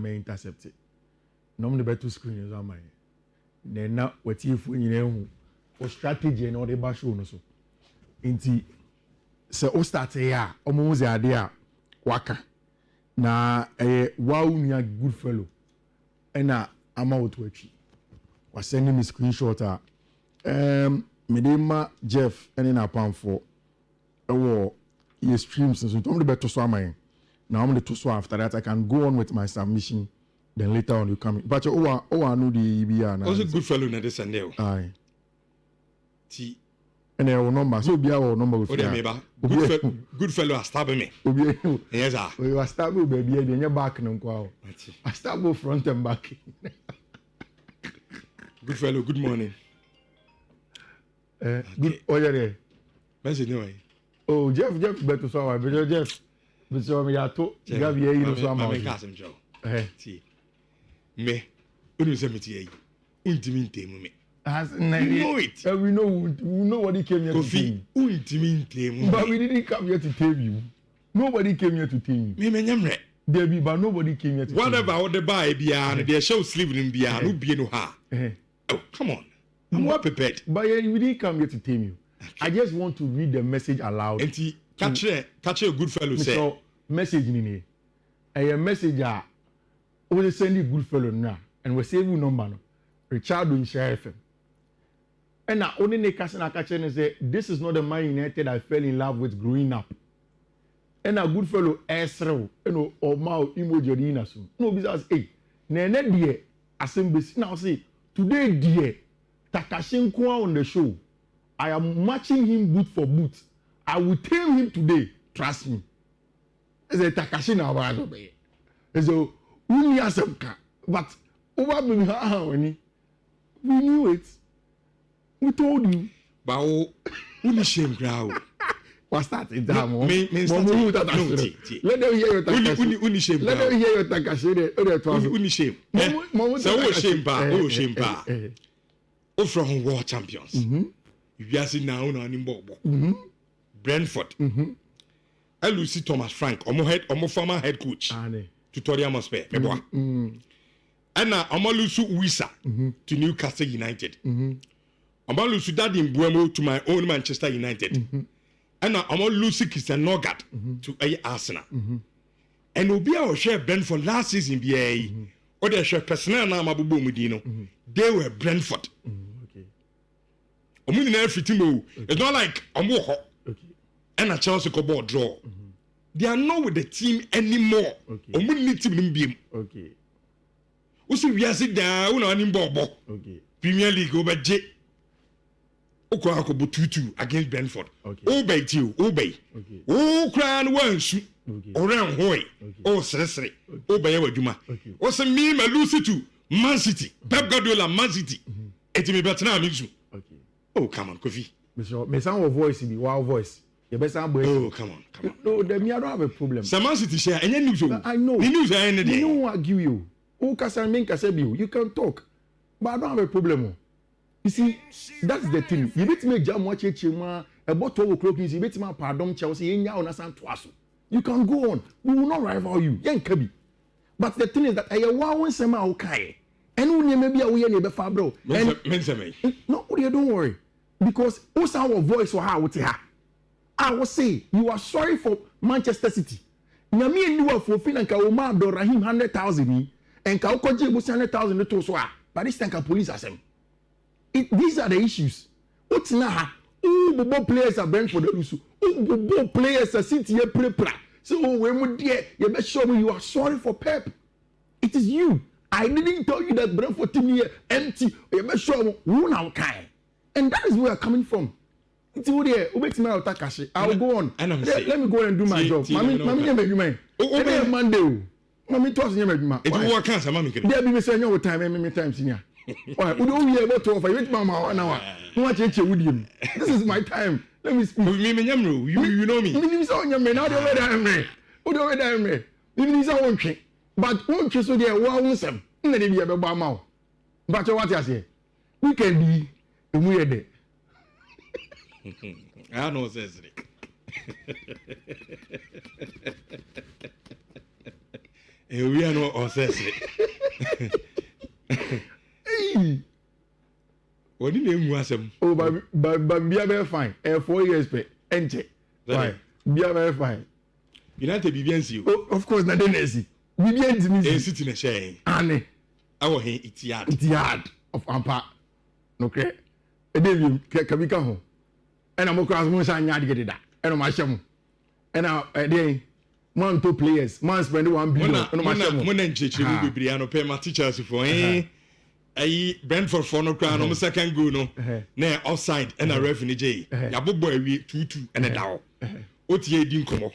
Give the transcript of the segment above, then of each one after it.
may intercept it. Normally better screen is on my. Then now what if we know or strategy and all the bash on so. Inti se o start here omo ze ade a waka na wow nya good fellow ena ama oto atwi wa send me screenshot a medema Jeff ene na pamfo ewo ye streams so tom de beto so amai na am de to so after that I can go on with my submission then later on you come but o anu the bia na also good fellow na this and there aye ti and your number so be our number with good fellow a stab me yes sir we was stab baby e dey back no kwa I stab front and back good fellow good morning good oyere message no oh Jeff better so I be Jeff but so me ato Gabi e no so am me kasem jo ti me unu se me ti yi untimi ntemu me as know it. We know what he came here to tell you. But we didn't come here to tell you. Nobody came here to tell you. Me Debbie, but nobody came here to tell you. Whatever what the buy beyond, they show sleep in beyond, no be no ha. Oh, come on. I'm well prepared. But we didn't come here to tell you. I just want to read the message aloud. And catch a good fellow say. So, message in here. A message we send you good fellow now. And we save you number. Richardo in Share FM. And now only the Kasana say this is not the Man United I fell in love with growing up. And a good fellow Esrel, or Mao Imojodina soon. No, because Nene dear, assembly now say today dear Takashinkwa on the show. I am matching him boot for boot. I will tell him today, trust me. It's a Takashina Abadobe. It's a Uniasemka. But over me, we knew it. We told you. But uni shame ground. What's that? It's that one. Me let them hear your Takashi. Uni shame. Let them hear your Takashi. Uni shame. So what shame ba? Oh shame ba. Oh from world champions. You are seeing now on Nimbo. Brentford. Lucy Thomas Frank. Omo former head coach. Tutorial must be. And now Omo Lucy Wisa to Newcastle United. I'm going to lose that in Buemo to my own Manchester United. And now I'm going to lose Christian Norgard to Arsenal. And we'll be our share Brentford last season. Or their share personnel now, Medino. They were Brentford. It's not like Omoho and a Chelsea ball draw. They are not with the team anymore. Okay. We are sitting down on Bobo. Premier League over J. Okwa bututu against Brentford. Obey you, obey. Oh, crown once. Around hoy. Oh, seriously. Obey your Juma. What's a meme lose to Man City? Pep Guardiola, Man City. It may be better now, Mizu. Oh, come on, Kofi. Me sound of voice be wild voice. You better sound boy. Oh, come on. No, then me I don't have a problem. Some Man City share and news. I know. The news are any day. You know what give you. Oh, you can talk. But I don't have a problem. You see, that's the thing. You bet me jam watch it, about 12 o'clock. You bet me pardon Chelsea. You can go on. We will not rival you. But the thing is that I want some okay. And we maybe we are the Fabro. No, don't worry. Because what's our voice or how I will say you are sorry for Manchester City. Nyami and you are for Finland Kauma do Rahim 100,000 and Kaukoji was 100,000 to so. But this time police are saying. These are the issues. What's now? Bobo players are bent for the issue. Bobo players are sitting here prepare. So when we dear, you better show me you are sorry for Pep. It is you. I didn't tell you that Brentford team here empty. You better show me who now kind. And that is where we are coming from. It's all there. I will go on. Let me go and do my job. Mommy, Monday. Mommy, toss me. It will work out. Mommy, there be saying your time. Many times in here. Why? We don't hear about to offer. Wait, Mama, 1 hour. What you with him? This is my time. Let me speak. You know me. You saw your man. Now the way I am. Who the way I am? Even is our own king. But won't you so there? Wow, some. Let me be a bama. But what I say? We can be. We are there. I know says We are no obsessed. What did you ask him? Oh, but be very fine. 4 years pay. Enter. Why? Be very fine. United BBNC. Oh, of course, not the Nessie. BBNC is sitting in a shame. Anne. Our hand, it's yard. It's yard of Ampa. Okay. A day can we come home? And I'm across Monsan Yard get it. And I'm a sham. And now a day. 1 2 players. Man spend 1 billion. One and Chichi will be an open my teachers for Brentford for no crown on second go no. Nay offside and a refugee. Yabu boy 2-2 and a down. What ye didn't come up.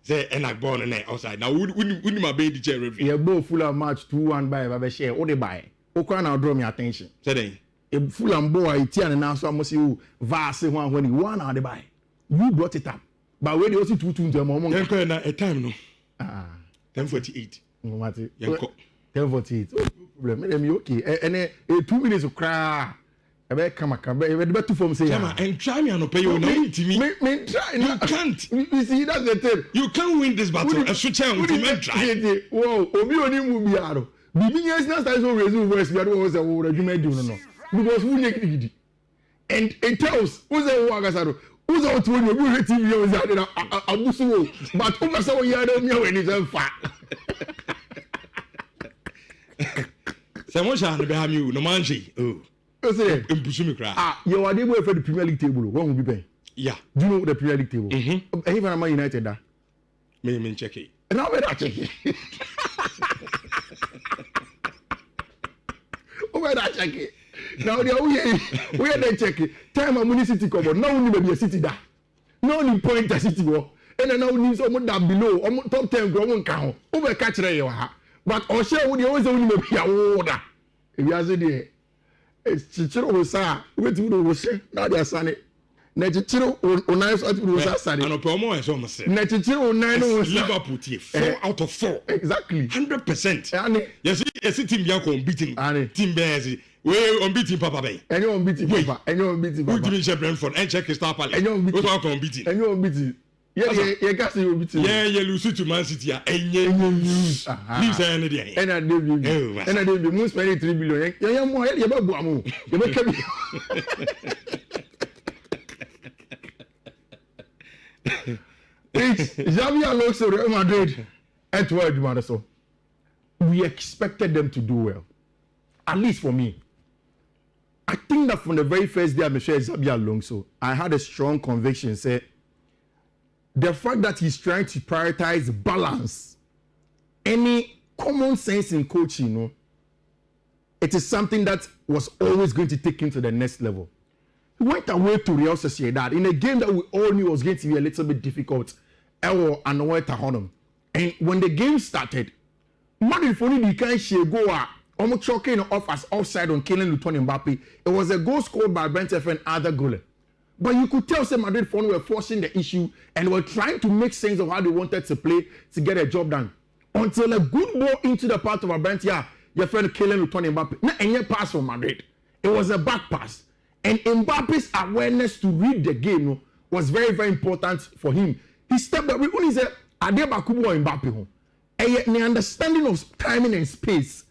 Say and I born and outside. Now wouldn't my baby chair review. You're both full of match 2-1 by share. What they buy? Okay, now draw me attention. Say a full and boy, Tian and now so I must you vast one when you won out the buy. You brought it up. But when you also 2-2 to a moment. A time no. 10:48. No matter. 10:48. Problem. Okay. And 2 minutes of cry. I bet come better from say. And try me and pay you no to me. Me try. You can't. You see that's the thing. You can't win this battle. I should tell you to try. Wow. Obi oni mu biaro. Bibi yes na start so resume voice biaro was a wo regime do no. Because who need and it tells who's a wagasaro. Who's out when you be TV was that abusu but who must say you don't know when it's far. Someone shall be you no manji. Oh, say impusu cry. You are the way for the Premier League table. What will be paying? Yeah. Do you know the Premier League table? Even am United da. Me check it. Now we check it. Over that check it. Now we are then check it. Time a municipality come on. Now we need a city da. Now we point a city wo. And then now we need someone down below. Top 10 grow one count. Over catch there you ha. But or share with you always only be a order. If you are there. It's Chichiro Osa. Wait to do say. Now they are sunny. Na Chichiro Onai so to Osa sunny. And promo is almost say. Na Chichiro Onai no Liverpool team 4 out of 4. Exactly. 100%. Yes, team Bianco beating. Team Bears. We unbeaten Papa Bay. And you unbeaten Papa. And you unbeaten Papa. Who didn't check Brentford and check Crystal Palace. And you unbeaten. And you unbeaten. Yeah, gas you unbeaten. Yeah, you lose to Man City. And you lose. Leave say any day. And I did. And I did. Most spending 3 billion. Yeah, more. You better go amu. You better come. Xavi Alonso, Real Madrid, at word man so. We expected them to do well. At least for me. I think that from the very first day I met Xabi Alonso, I had a strong conviction, say, the fact that he's trying to prioritize balance, any common sense in coaching, you know, it is something that was always going to take him to the next level. He went away to Real Sociedad in a game that we all knew was going to be a little bit difficult. And when the game started, Madrid for the kind of go almost choking off as offside on killing Luton Mbappe. It was a goal scored by banter and other goalie. But you could tell Madrid fans were forcing the issue and were trying to make sense of how they wanted to play to get a job done. Until a good ball into the part of Abantia, your friend killing Luton Mbappe. Not any pass from Madrid. It was a back pass. And Mbappe's awareness to read the game was very, very important for him. He stepped up. When he said, Adebakubo or Mbappe. And the understanding of timing and space.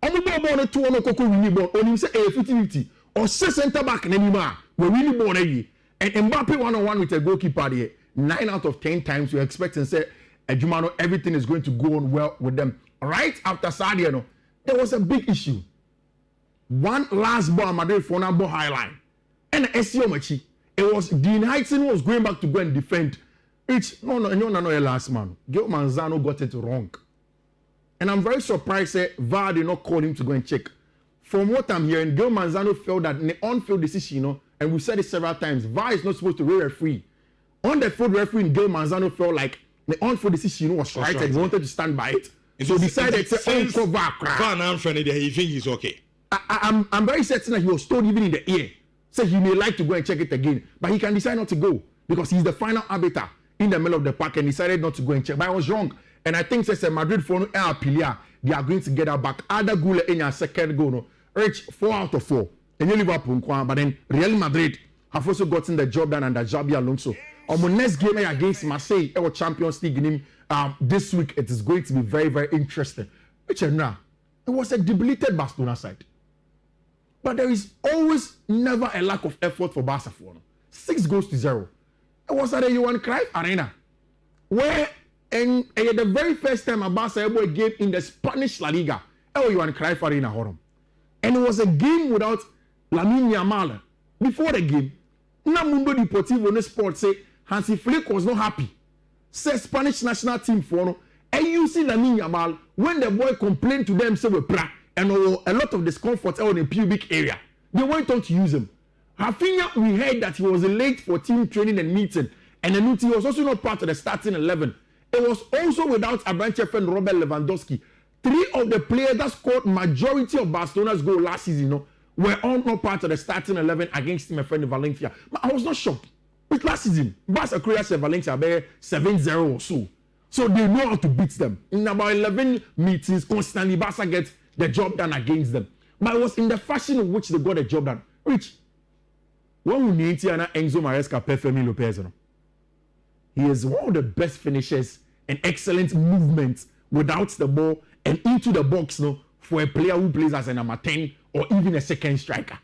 Omo ball no to ono koko wini ball onim say 50-50 or say center back na anima we wini ball na yi and Mbappe 1-on-1 with a goalkeeper there 9 out of 10 times you expect and say Ejumano everything is going to go on well with them. Right after Sadio no there was a big issue. One last ball Madrid for na ball high line and SCO machi it was Dean Heitzen was going back to go and defend it no last man Gil Manzano got it wrong. And I'm very surprised that VAR did not call him to go and check. From what I'm hearing, Gil Manzano felt that in the on-field decision, you know, and we've said it several times, VAR is not supposed to referee. On the field referee, Gil Manzano felt like the on-field decision, you know, was right and he wanted to stand by it. So decided to say, VAR now friendly, he think he's okay. I'm very certain that he was told even in the ear, say he may like to go and check it again, but he can decide not to go because he's the final arbiter in the middle of the park and decided not to go and check. But I was wrong. And I think since Madrid for Apilia, they are going to get her back. Other goal in your second goal, no, reach 4 out of 4. And Liverpool, but then Real Madrid have also gotten the job done under Xabi Alonso. On the next game against Marseille, our Champions League, this week it is going to be very, very interesting. Richard, now, it was a debilitated Barcelona side. But there is always never a lack of effort for Barca. 6-0. It was at the Johan Cruyff Arena, where and the very first time a Barca ever game in the Spanish La Liga, Johan Cruyff Arena. And it was a game without Lamine Yamal. Before the game, Mundo Deportivo no Sport say Hansi Flick was not happy. Say Spanish national team for no. And you see Lamine Yamal when the boy complained to them say we pra and a lot of discomfort on the pubic area. They went on to use him. Rafinha, we heard that he was late for team training and meeting, and then he was also not part of the starting 11. It was also without a branch friend Robert Lewandowski. 3 of the players that scored majority of Barcelona's goal last season, were all not part of the starting 11 against my friend Valencia. But I was not shocked. With last season, Barca created Valencia by 7-0 or so. So they know how to beat them. In about 11 meetings, constantly Barca gets the job done against them. But it was in the fashion in which they got the job done. Which, when we need Enzo Maresca, Fermin Lopez, he is one of the best finishers and excellent movements without the ball and into the box for a player who plays as a number 10 or even a second striker.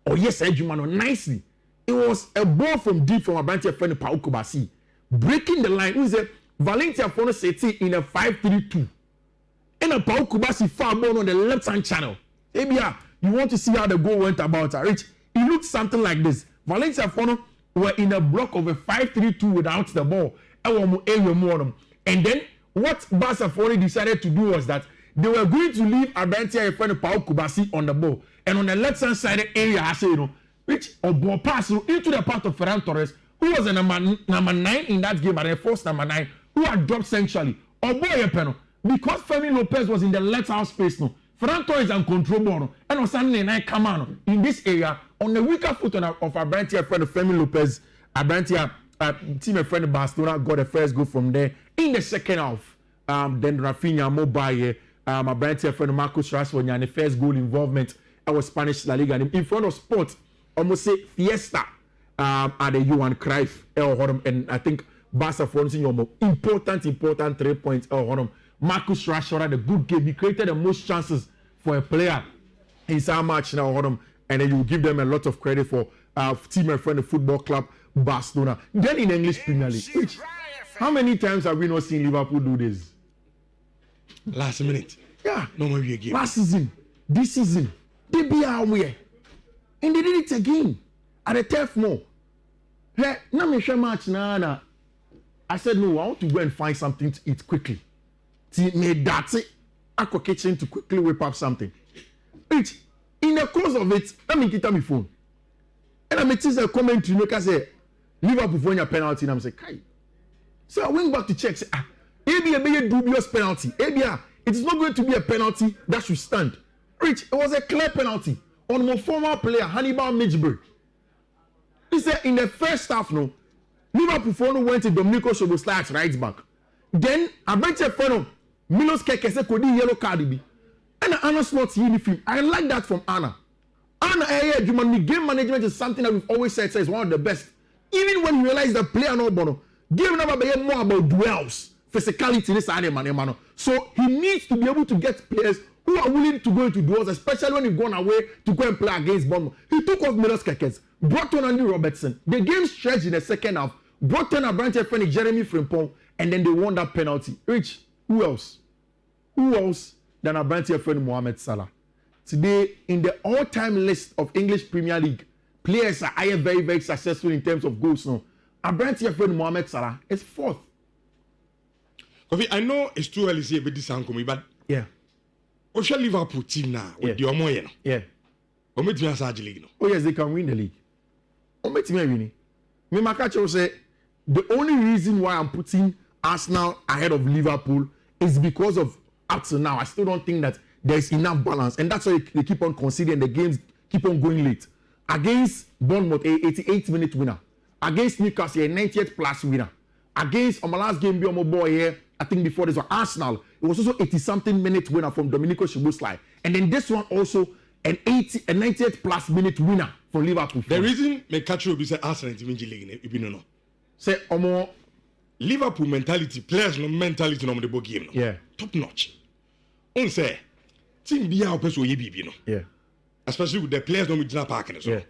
Or yes, Edjumano, nicely. It was a ball from deep from a branch friend Pau Kubasi. Breaking the line. Who said Valencia Fono City in a 5-3-2. And a Pau Kubasi far ball on the left-hand channel. Maybe you want to see how the goal went about. Rich, it looked something like this. Valencia Fono were in a block of a 5-3-2 without the ball. And then what Barca Fono decided to do was that they were going to leave Abantia and friend Pau Kubasi on the ball. And on the left-hand side area, which a ball pass into the part of Ferran Torres, who was a number 9 in that game, and a first number 9, who had dropped centrally. Because Fermin Lopez was in the left-hand space, Ferran Torres and control ball, and on Sunday night, come on, in this area, on the weaker foot of Abantia friend Fermin Lopez, Abantia team friend Barcelona got the first goal from there. In the second half, then Rafinha mobile. My brand friend Marcus Rashford and the first goal involvement our Spanish La Liga in front of Sport almost say Fiesta at the Johan Cruyff and I think Barca for important 3 points Marcus Rashford had a good game. He created the most chances for a player in some match now and then you give them a lot of credit for team and friend the football club Barcelona. Then in English Premier League, which how many times have we not seen Liverpool do this? Last minute. Yeah. No more game. Last season. This season. They be aware. And they did it again. At the turf more. Hey, now me share match na. I said no, I want to go and find something to eat quickly. See me that's it. I go kitchen to quickly whip up something. Which in the course of it, let me get my phone. And I made a comment you know say Liverpool for your penalty and I'm say, Kai. So I went back to check say maybe a dubious penalty. Maybe it is not going to be a penalty that should stand. Rich, it was a clear penalty on my former player Hannibal Midgebury. He said in the first half, Liverpool went to Dominico Szoboszlai right back. Then I went to front Milos Keke said could yellow card be. And Anna Slot's uniform. I like that from Anna. Anna game management is something that we've always said is one of the best. Even when you realize the player no bono. Game never be more about duels, physicality, this man. So he needs to be able to get players who are willing to go into duels, especially when he's gone away to go and play against Bournemouth. He took off Milos Kekes, brought on Andy Robertson. The game stretched in the second half, brought on a branch friend Jeremy Frimpong, and then they won that penalty. Rich, who else? Who else than a branch friend Mohamed Salah? Today, in the all-time list of English Premier League, players are very, very successful in terms of goals now. A branch friend Mohamed Salah is 4th. Kofi, I know it's too early to say this but yeah. What's your Liverpool team now with the Omoyeno? Yeah. Or maybe you are league. Oh yes, they can win the league. Or maybe winning. Me Makacho say the only reason why I'm putting Arsenal ahead of Liverpool is because of up to now. I still don't think that there's enough balance, and that's why they keep on conceding. The games keep on going late. Against Bournemouth, a 88-minute winner. Against Newcastle, a 90th plus winner. Against my last game, be on my boy here. I think before this one, Arsenal, it was also 80-something minute winner from Dominico Szoboszlai. And then this one also an 90th plus minute winner from Liverpool. The reason me catch you be say Arsenal in the league, you know. Say Liverpool mentality, players no mentality no the ball game no. Yeah. Top notch. On say team be our person ye no. Yeah. Especially with the players no with park and so. Yeah.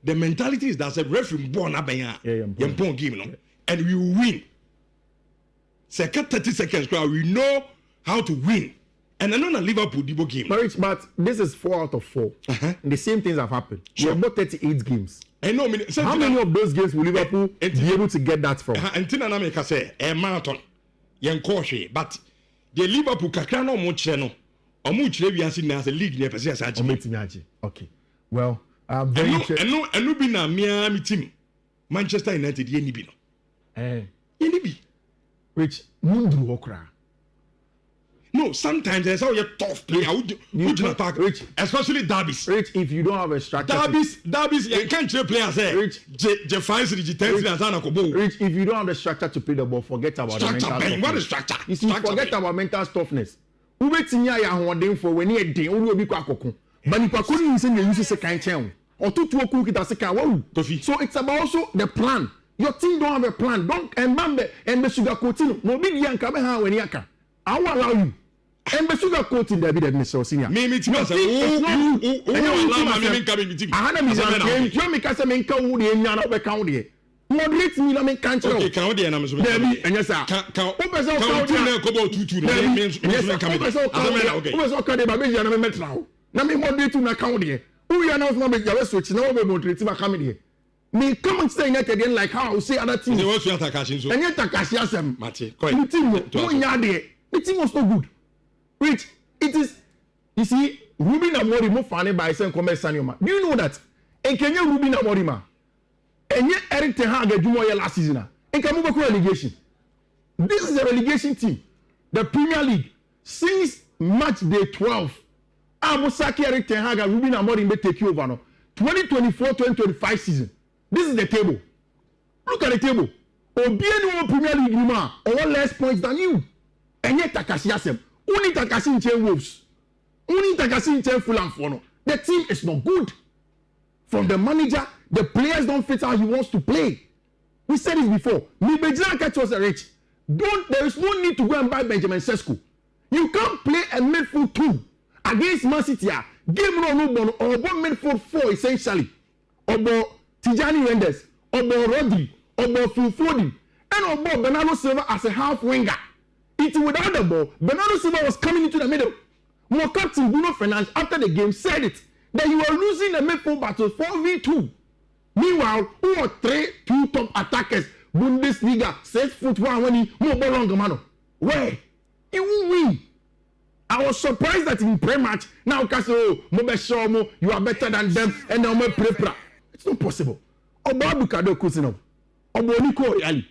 The mentality is that the referee born abenya. Yeah. Game no. And we will win. Second 30 seconds we know how to win. And I know that Liverpool did game. But this is 4 out of 4. The same things have happened. Sure. We have got 38 games. I know. How many of those games will Liverpool be able to get that from? And Tina Nameka say a marathon. But the Liverpool kakra no mo kire no. Omo kire wi ase na as a league ne pese asa agi. Okay. Well, I'm very eno bi na Miami team. Manchester United ye ni bi no. Ye ni bi. Which Mundu Okra. No, sometimes there's how you're tough player. Rich, especially derbies. Rich, if you don't have a structure. Derbies, you can't play players. Rich, if you don't have the structure to play the ball, forget about the mental toughness. What is structure? You see, forget about mental toughness. Ubetinya ya hoden for when you dey olu obi kwa akoko. But if akoni yin say you use second chain. Otutu oku kita second wow. So it's about also the plan. Your team don't have a plan. Don't remember and the sugar coating. No big yanka be ha when yaka. I will allow you. And the sugar coating there be the Mr. Senior. Me team as you make us a main count the Nyana be count here. Moderate me na me count. Okay, count the na me so. Debi, and yes sir. Count na kobo tutu na me okay. Who is okay the baby na me met now. Na me moderate na count here. Who you announce na me jawe switch na we moderate ma come here. Me come and stay United again like how I say other teams. They want to Takashi so. And yet Takashi asem. Mate, the team the team was so good. Which it is, you see, Ruben Amorim mo fane by saying come Sanyoma. Do you know that? In Kenya Ruben Amorim, and yet Eric Ten Hag Jumoya last season. In Kamubaku relegation. This is a relegation team. The Premier League since match day 12. Abosaki Eric Ten Hag and Ruben Amorim may take you over now. 2024-2025 season. This is the table. Look at the table. Obieno Premier League Numa or less points than you. And yet Takashi Asem. Only Takashi in chain Wolves. Only Takashi in chain Fulham Fono. The team is not good. From the manager, the players don't fit how he wants to play. We said it before. Mibejina catch was a rich. There is no need to go and buy Benjamin Sesko. You can't play a midfield 2 against Man City. Game no or one midfield 4 essentially. Or Tijani Renders, or Rodri, or Phil Foden, and or Bernardo Silva as a half winger. It's without the ball. Bernardo Silva was coming into the middle. More captain Bruno Fernandes after the game said it that you are losing the midfield battle 4v2. Meanwhile, who are 2 top attackers? Bundesliga 6'1" when he more ball on mano. Where? You will win. I was surprised that in pre-match now Castle, you are better than them, and now pre-pra. It's not possible. Obabu Kado Kusinov, Oboniko Ali,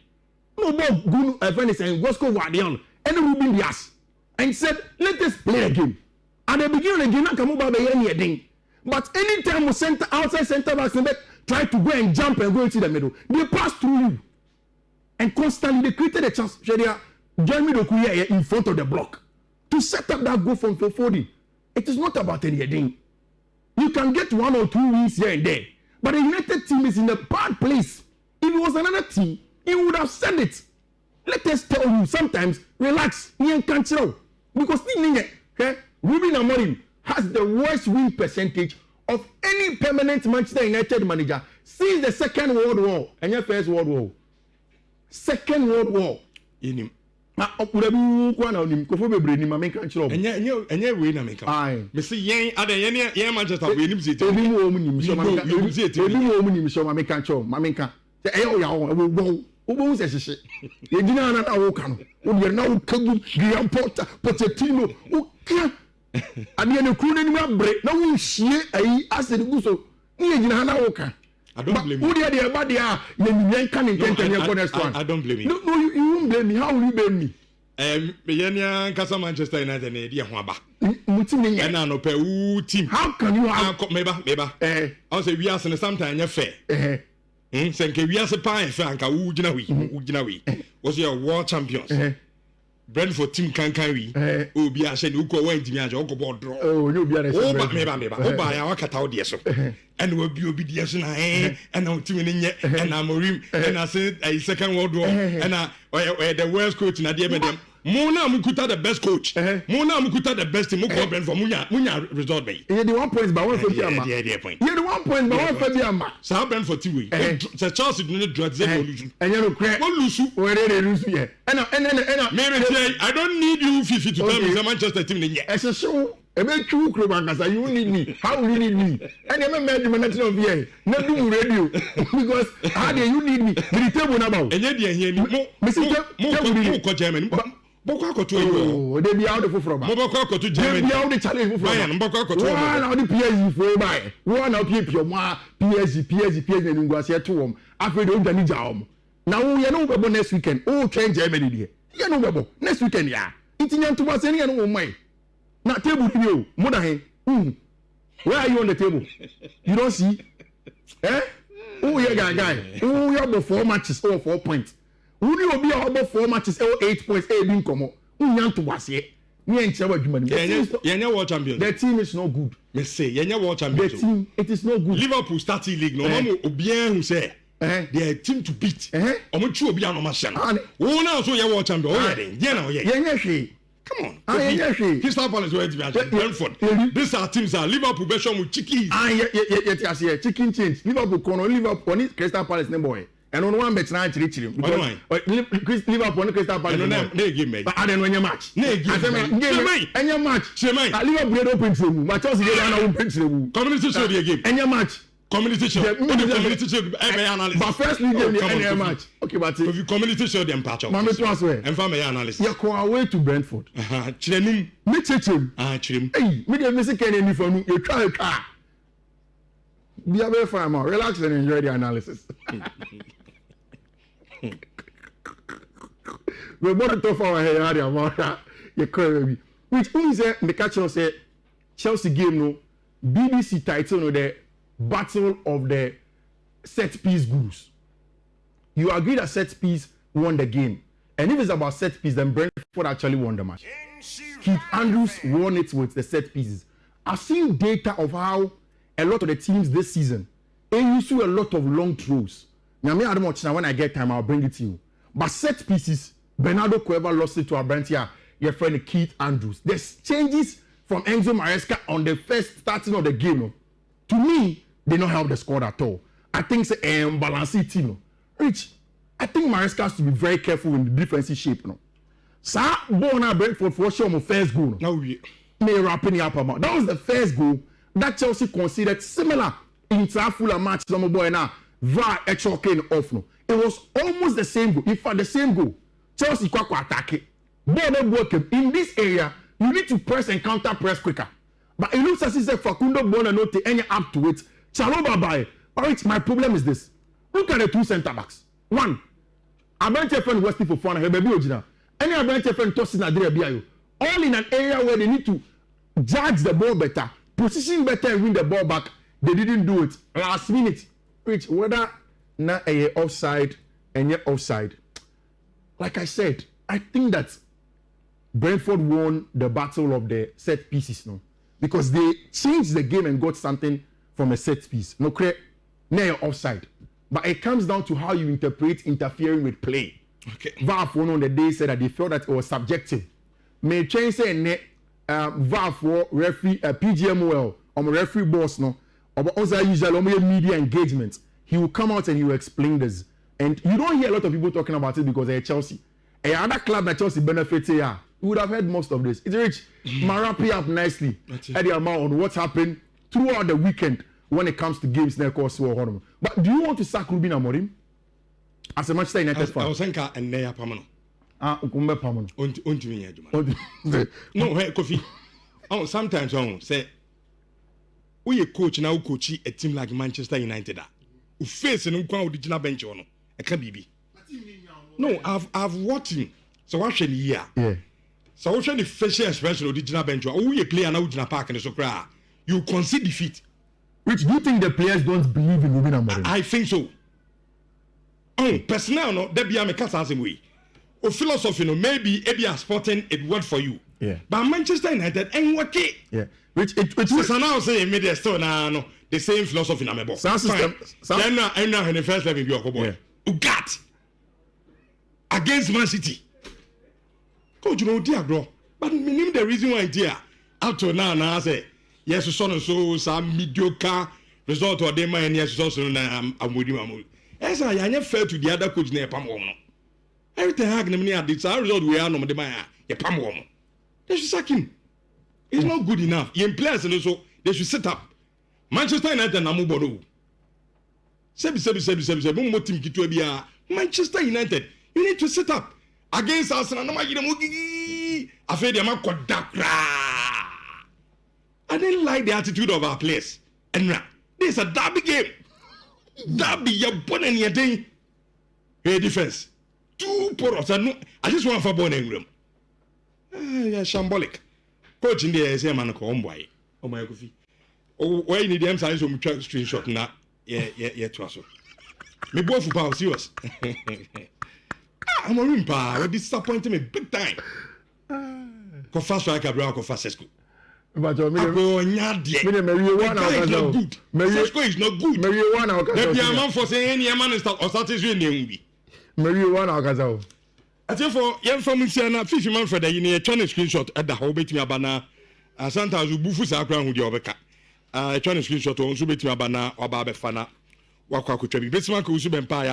no more Gunu Evans and Gosco Guardian, and Ruben Dias, and said, let us play a game. At the beginning of the game, I come over by any thing. But anytime we center outside center backs try to go and jump and go into the middle, they pass through you. And constantly they created a chance. Jeremy Dokuya in front of the block to set up that goal from Phil Foden. It is not about anything. You can get 1 or 2 wins here and there. But the United team is in a bad place. If it was another team, you would have said it. Let us tell you, sometimes, relax, you can't tell. Because Ruben Amorim has the worst win percentage of any permanent Manchester United manager since the Second World War. And your First World War. Second World War. In him. Opurabu kwa na onim kofo bebre ni ma me kan kire obo enye we na me kan me se yen ade yen Manchester we nim zete ebi mo omu so ma me kan ebi mo omu nim so ma me kan kire ma me kan e o ya wo se hihye ye gina na wo kan wo de na wo kagu Graham Potter Pochettino wo ka ade ne kru ni ma bre na wo hie ayi asede gu so ni ye gina na wo kan I don't blame you. Who the body are you can intend I don't blame you. No, you won't blame me. How will you blame me? Yenya Casa Manchester United ne dia ho aba. Mutimi nya. Na no pe u team. How can you have meba. I say we are sometimes nya fair. Say nke we are pa fair anka u gina wi. Was your world champions. Brentford team kankan wi obi a hye ne uko wan timi aje okobo draw you be a o ba meba o ba ya wakata o de so and obi de so na and na timi ne nye and amorim and na say second world war and na the worst coach na de medem mo na mukuta the best coach mo na mukuta the best team ko Brentford munya result be you the 1 point by 1 for the ama you the 1 point by 1 for the ama so Brentford team we the Chelsea no draw ze no lose and you no crack lose we dey lose here and maybe I don't need you Fiifi to tell me the Manchester team nye ese show e be true club and you need me how you need me and you make me not of here no do radio because how do you need me the table na ba enye de enye ni mo ko Germany boko akoto oh they be out of from mo boko akoto Germany they be out the challenge from Bayern boko akoto one now the PSG for buy one now pio mo PSG na ngwase to wom after they don't need am now you know we next weekend oh change Germany there you know we next weekend ya itinya to ba se ni no mai na table you more than where are you on the table you don't see oh yeah guy oh you have 4 matches or 4 points who you be about 4 matches or 8 points bin komo unyan to wase me en chewa adwuma ni yenya world champion the team is not good me say yenya world champion the team it is not good Liverpool starting league no mo obian hu say they team to beat omo chu obian no ma hye no wo na so ye world champion o ye den na o ye yenya hwe come on Crystal Palace where Brentford these are teams are Liverpool be show mu chicken chicken change Liverpool kono Liverpool ni Crystal Palace ne boy and on one bet na chiri because Liverpool and Crystal Palace no game match I don't know match any match Liverpool dey open tremu but Chelsea dey na open tremu community show the game any match community show community show analysis but first league game any match okay but if you community show them patch up mama to answer and for my analysis you go away to Brentford chirenum me chechem chirem hey me dey miss Kenny ni for nu you try be a very fine man relax and enjoy the analysis we bought it off our head about you call which only say the catcher say Chelsea game no BBC title no the battle of the set piece goals. You agree that set piece won the game, and if it's about set piece then Brentford actually won the match. Keith Andrews won it with the set pieces. I've seen data of how a lot of the teams this season they use a lot of long throws. Now me I don't watch now when I get time I'll bring it to you. But set pieces, Bernardo Cueva lost it to our brand here, your friend Keith Andrews. There's changes from Enzo Maresca on the first starting of the game. No? To me, they don't help the squad at all. I think it's a balanced team. No? Rich, I think Maresca has to be very careful in the defensive shape. No? So, Bona Brentford for sure my first goal. No, me wrapping up about. That was the first goal that Chelsea considered similar in full match. Some boy now, VAR extra came off. No? It was almost the same goal. In fact, the same goal. Chelsea quick attack it. In this area, you need to press and counter press quicker. But it looks as if Facundo Bona not take any up to it. Chaloba by. Alright, my problem is this. Look at the two centre backs. One, Abante friend Westy for fun. Baby Ojina. Any Abante friend tossing Adria Biayo. All in an area where they need to judge the ball better, position better, and win the ball back. They didn't do it. Last minute, which whether na a offside and yet offside. Like I said, I think that Brentford won the battle of the set pieces, no, because they changed the game and got something from a set piece. No, near offside, but it comes down to how you interpret interfering with play. Okay. VAR on the day said that they felt that it was subjective. May change say VAR for referee PGMOL or referee boss no, or also usually media engagement. He will come out and he will explain this. And you don't hear a lot of people talking about it because they're Chelsea. Another club that Chelsea benefits here, you would have heard most of this. It's rich. Marapi up nicely at the amount on what's happened throughout the weekend when it comes to games. But do you want to sack Ruben Amorim as a Manchester United fan? I was saying and Nhyira Pamano. Ukumbe Pamano. No, hey, Kofi. Oh, sometimes I say, we a coach now coach a team like Manchester United. Who face an original bench on a Kabibi. No, I've watched him. So what should he hear? Yeah. So what should the facial expression of original bench? Oh, we play an original park and so cry. You concede defeat. Which do you think the players don't believe in Ruben Amorim? I think so. Oh, personnel no, there be a cast as way. o philosophy no maybe a sporting it worked for you. Yeah. But Manchester United ain't working. Yeah. Which it so now say me there still no the same philosophy na me bo. Sound system. Then now in the first level be your boy. Ugat against Man City. Coach, you know dear bro. But me the reason why dear up to now I say yes so some mediocre result or them and yes so na I'm with you. Yes, I never fair to the other coach near Pam Woman. Everything happening near the result we are no the man. Pam Woman. They should sack him. It's not good enough. In players and also they should set up. Manchester United na mubodo. Sebi mo team kitu bia Manchester United. You need to set up against Arsenal. No magide mo gigi. Afei dey ma kodakra. I didn't like the attitude of our players. And this is a derby game. Derby your born and your thing. Hey defense. 2 poros. I just want for born in room. Yeah, shambolic. Coach in the say man ko omboy. Oh my coffee. Oh, why you need them signs from screenshot na. Yeah, to us. Me boy for power serious. I'm a rim pa. What disappointed me big time. Ko fast striker bro ko fast Sesko. But me Mary one is not good. Sesko is not good. Mary one the man for saying any man is start or start is really Mary one okaza. I tell for young family say na Fiifi man for the you need a screenshot at the how betimi abana sometimes bufu sa akran hu di obeka a screenshot on so betimi abana oba be fana wakwa kotwa bi betima ko usu be mpa ya